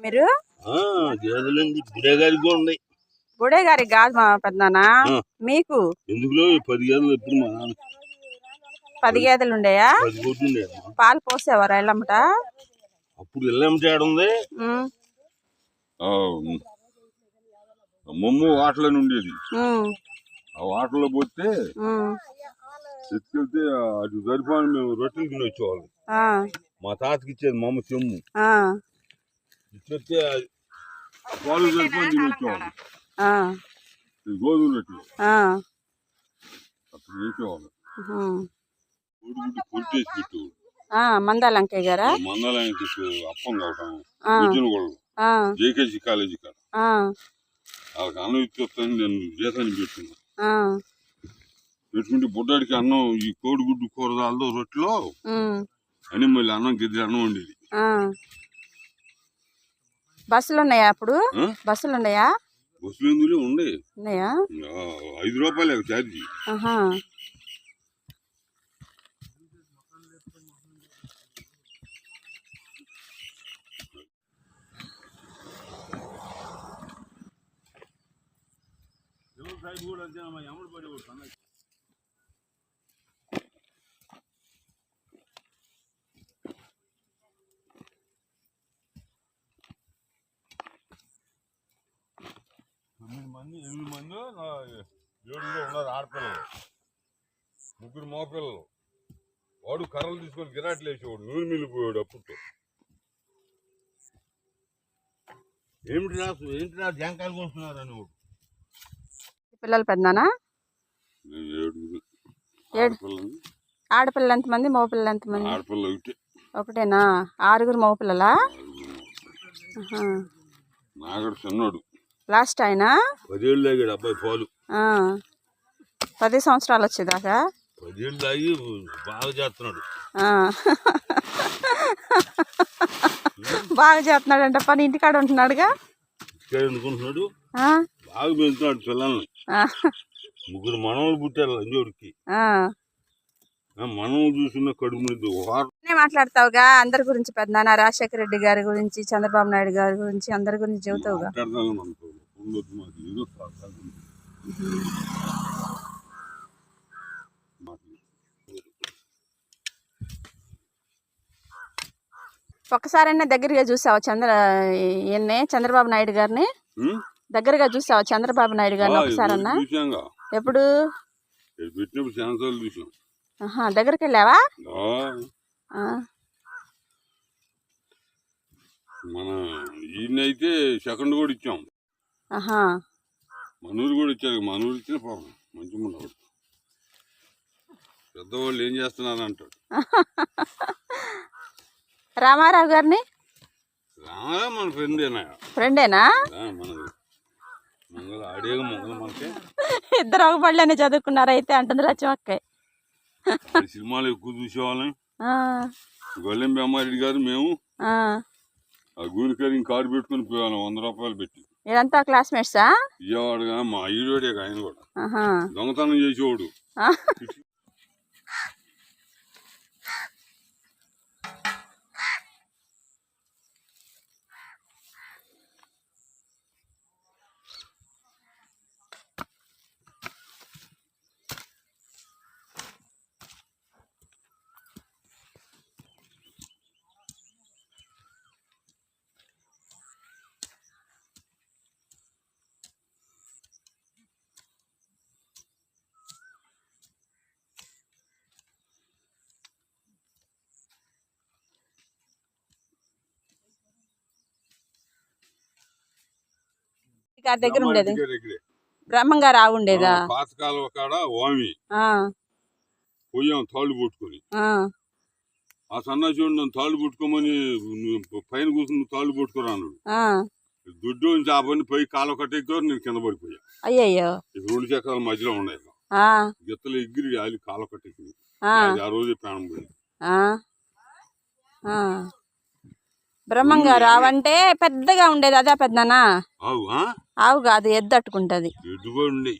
మీరు బుడే గారి కాదు మా పెద్దనా మీకు ఎందుకు 10 గేదెలు ఎప్పుడు మా 10 గేదెలు ఉండేయా? పాలు పోసేవారు ఎల్లమ్మట? అప్పుడు ఎల్లమ్మట ఉంది మమ్ము వాటలని ఉండేది. ఆ వాటర్లో పోతే ఎత్తుకెళ్తే అటు సరిపోని మేము రొట్టెలు తిని వచ్చేవాళ్ళం. మా తాతకి ఇచ్చేది మమ్మ చెమ్ము ఇచ్చేస్తే పాలు సరిపోని తిని వచ్చేవాళ్ళం. గోధుమ రొట్టెలు అప్పుడు వేసేవాళ్ళం. కోడిగుడ్డు పొట్టేసి పెట్టేవాడు. మందాలంకయ్య గారా? మందాలంకి అప్పం కావటం గుజ్జనగూడలో జేకేసీ కాలేజీ కాడ వాళ్ళకి అన్నం ఇచ్చేస్తాను. నేను జీతాన్ని పెట్టుకున్నా. పెట్టుకుంటే బుడ్డాడికి అన్నం ఈ కోడిగుడ్డు కూరదాలతో రొట్టెలో అని మళ్ళీ అన్నం గిద్దరి అన్నం ఉండేది. బస్సులు ఉన్నాయా అప్పుడు? బస్సులు ఉన్నాయా? బస్సులు ఎందులో ఉండే ఉన్నాయా? 5 రూపాయలు ఛార్జీ. మంది 8 మంది 7 ఉన్నారు ఆడపిల్లలు, 3 మగపిల్లలు. వాడు కర్రలు తీసుకొని గిరాట్లు వేసేవాడు, నూనె మిల్లిపోయాడు. అప్పుడు ఏంటి రా జాంకాయలు కోస్తున్నారు అని వాడు. పిల్లలు పెద్దనా? 7 ఆడపిల్లలు ఎంతమంది, మగపిల్లలు ఎంతమంది? ఆడపిల్ల ఒకటేనా? 6 మగపిల్లలా? నాగడు చిన్నోడు లాస్ట్ ఆయన 10 ఏళ్ళు తాగాడు అబ్బాయి పాలు. 10 సంవత్సరాలు వచ్చేదాకా 10 ఏళ్ళు తాగి బాగా చేస్తున్నాడు. బాగా చేస్తున్నాడంట. పని ఇంటికాడ ఉంటున్నాడుగా? అనుకుంటున్నాడు. బాగా పెంచుతున్నాడు పిల్లల్ని. 3 మనవలు పుట్టారు అంజోడికి. మనవలు చూసిన కడుపు మీద మాట్లాడతావుగా అందరి గురించి. పెద్దనాన్న రాజశేఖర రెడ్డి గారి గురించి, చంద్రబాబు నాయుడు గారి గురించి, అందరి గురించి చెబుతావుగా. ఒక్కసారైనా దగ్గరగా చూసావా చంద్రబాబు నాయుడు గారిని? దగ్గరగా చూసావా చంద్రబాబు నాయుడు గారిని ఒకసారన్నా? ఎప్పుడు? దగ్గరికి వెళ్ళావా? మన ఈయనైతే సెకండ్ కూడా ఇచ్చాం. మనూరు కూడా ఇచ్చారు. మనూరు ఇచ్చిన పాపం మంచిగా ఉన్నాడు. పెద్దవాళ్ళు ఏం చేస్తున్నారు అంటాడు. రామారావు గారిని? రామారావు మన ఫ్రెండేనా? ఫ్రెండేనా? మంగళ ఆడేగా మంగళ మనకే. ఇద్దరు ఒక బడిలోనే చదువుకున్నారు అయితే అంటుంది రచమక్కయ్య. సినిమాలు ఎక్కువ చూసేవాళ్ళం. గొల్లెం బెమ్మారెడ్డి గారు మేము ఆ గూలికరి కారు పెట్టుకుని పోయేవాళ్ళం 100 రూపాయలు పెట్టి. ఇదంతా క్లాస్మేట్సా? ఇయ్యేవాడుగా మా ఈడోడే ఆయన కూడా దొంగతనం చేసేవాడు. గారి దగ్గర ఉండేది బ్రహ్మంగారు ఆవు ఉండేదా? పాతకాలం కాడ ఓమి పోయాం తాళ్ళు పట్టుకొని. ఆ సన్నాసి తాళ్ళు పట్టుకోమని పైన కూర్చుని తాళ్ళు పట్టుకోరా అన్నాడు. దుడ్డు నుంచి ఆ పని పై కాలు కట్టేదో నేను కింద పడిపోయా. అయ్యో 2 చక్రాల మధ్యలో ఉన్నాయి. గిత్తలు ఎగిరి ఆలి కాలు కట్టేసింది. ఆ రోజే ప్రాణం పోయింది. బ్రహ్మంగారు ఆవు అంటే పెద్దగా ఉండేది అదే పెద్దనా? ఆవు కాదు, ఎద్దు అట్టుకుంటది. ఎద్దు కూడా ఉండే.